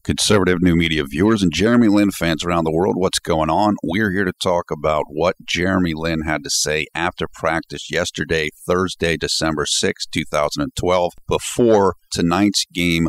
Conservative New Media viewers and Jeremy Lin fans around the world, what's going on? We're here to talk about what Jeremy Lin had to say after practice yesterday, Thursday, December 6, 2012, before tonight's game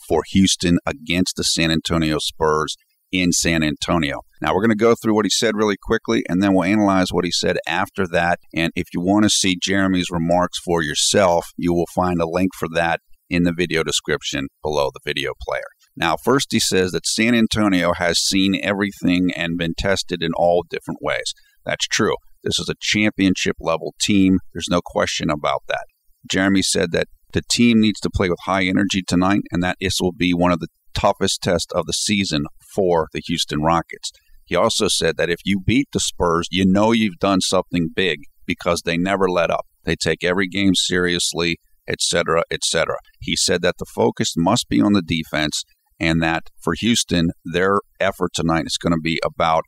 for Houston against the San Antonio Spurs in San Antonio. Now, we're going to go through what he said really quickly, and then we'll analyze what he said after that. And if you want to see Jeremy's remarks for yourself, you will find a link for that in the video description below the video player. Now, first he says that San Antonio has seen everything and been tested in all different ways. That's true. This is a championship-level team. There's no question about that. Jeremy said that the team needs to play with high energy tonight, and that this will be one of the toughest tests of the season for the Houston Rockets. He also said that if you beat the Spurs, you know you've done something big because they never let up. They take every game seriously, etc., etc. He said that the focus must be on the defense, and that for Houston, their effort tonight is going to be about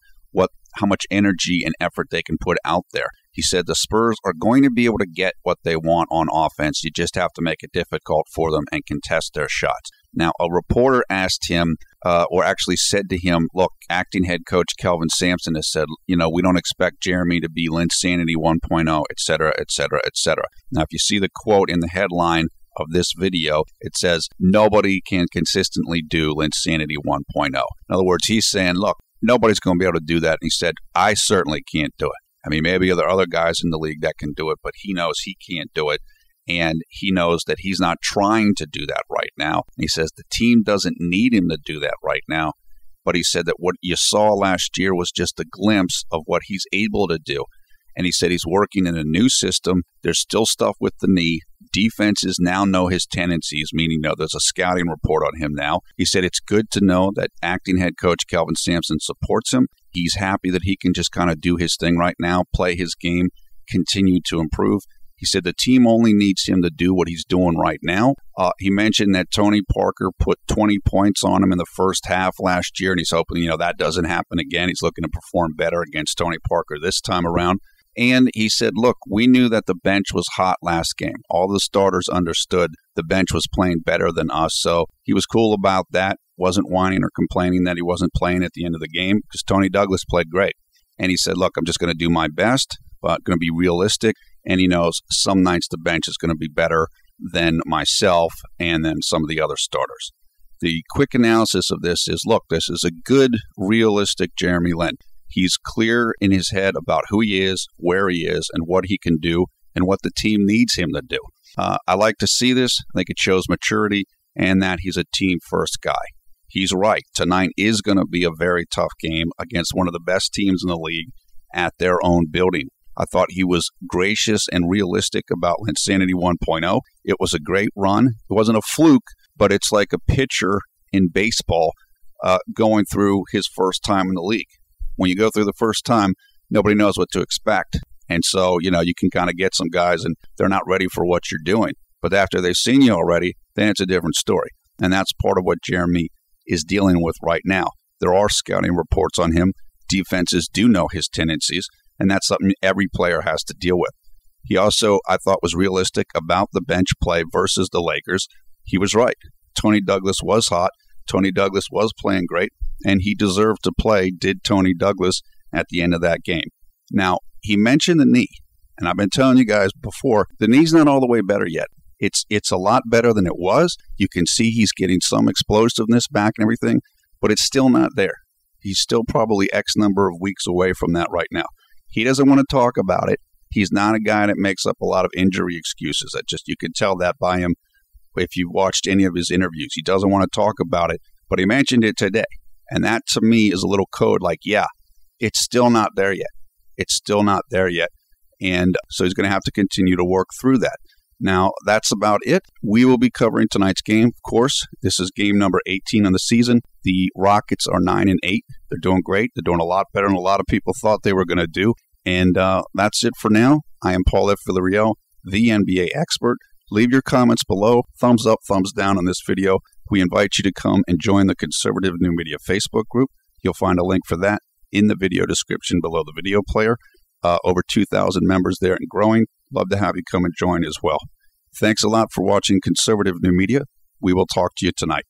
how much energy and effort they can put out there. He said the Spurs are going to be able to get what they want on offense. You just have to make it difficult for them and contest their shots. Now, a reporter asked him, or actually said to him, look, acting head coach Kelvin Sampson has said, we don't expect Jeremy to be Linsanity 1.0, et cetera, et cetera, et cetera. Now, if you see the quote in the headline of this video, it says, nobody can consistently do Linsanity 1.0. In other words, he's saying, look, nobody's going to be able to do that. And he said, I certainly can't do it. I mean, maybe there are other guys in the league that can do it, but he knows he can't do it. And he knows that he's not trying to do that right now. And he says the team doesn't need him to do that right now. But he said that what you saw last year was just a glimpse of what he's able to do. And he said he's working in a new system. There's still stuff with the knee. Defenses now know his tendencies, meaning there's a scouting report on him now. He said it's good to know that acting head coach Kelvin Sampson supports him. He's happy that he can just kind of do his thing right now, play his game, continue to improve. He said the team only needs him to do what he's doing right now. He mentioned that Tony Parker put 20 points on him in the first half last year, and he's hoping, that doesn't happen again. He's looking to perform better against Tony Parker this time around. And he said, look, we knew that the bench was hot last game. All the starters understood the bench was playing better than us, so he was cool about that, wasn't whining or complaining that he wasn't playing at the end of the game because Tony Douglas played great. And he said, look, I'm just going to do my best, but going to be realistic. And he knows some nights the bench is going to be better than myself and then some of the other starters. The quick analysis of this is, look, this is a good, realistic Jeremy Lin. He's clear in his head about who he is, where he is, and what he can do, and what the team needs him to do. I like to see this. I think it shows maturity and that he's a team-first guy. He's right. Tonight is going to be a very tough game against one of the best teams in the league at their own building. I thought he was gracious and realistic about Linsanity 1.0. It was a great run. It wasn't a fluke, but it's like a pitcher in baseball going through his first time in the league. When you go through the first time, nobody knows what to expect. And so, you can kind of get some guys and they're not ready for what you're doing. But after they've seen you already, then it's a different story. And that's part of what Jeremy is dealing with right now. There are scouting reports on him. Defenses do know his tendencies, and that's something every player has to deal with. He also, I thought, was realistic about the bench play versus the Lakers. He was right. Tony Douglas was hot. Tony Douglas was playing great, and he deserved to play, did Tony Douglas, at the end of that game. Now, he mentioned the knee, and I've been telling you guys before, the knee's not all the way better yet. It's a lot better than it was. You can see he's getting some explosiveness back and everything, but it's still not there. He's still probably X number of weeks away from that right now. He doesn't want to talk about it. He's not a guy that makes up a lot of injury excuses. You can tell that by him if you've watched any of his interviews. He doesn't want to talk about it, but he mentioned it today. And that, to me, is a little code like, yeah, it's still not there yet. It's still not there yet. And so he's going to have to continue to work through that. Now, that's about it. We will be covering tonight's game, of course. This is game number 18 of the season. The Rockets are 9-8. They're doing great. They're doing a lot better than a lot of people thought they were going to do. And that's it for now. I am Paul F. Villarreal, the NBA expert. Leave your comments below. Thumbs up, thumbs down on this video. We invite you to come and join the Conservative New Media Facebook group. You'll find a link for that in the video description below the video player. Over 2,000 members there and growing. Love to have you come and join as well. Thanks a lot for watching Conservative New Media. We will talk to you tonight.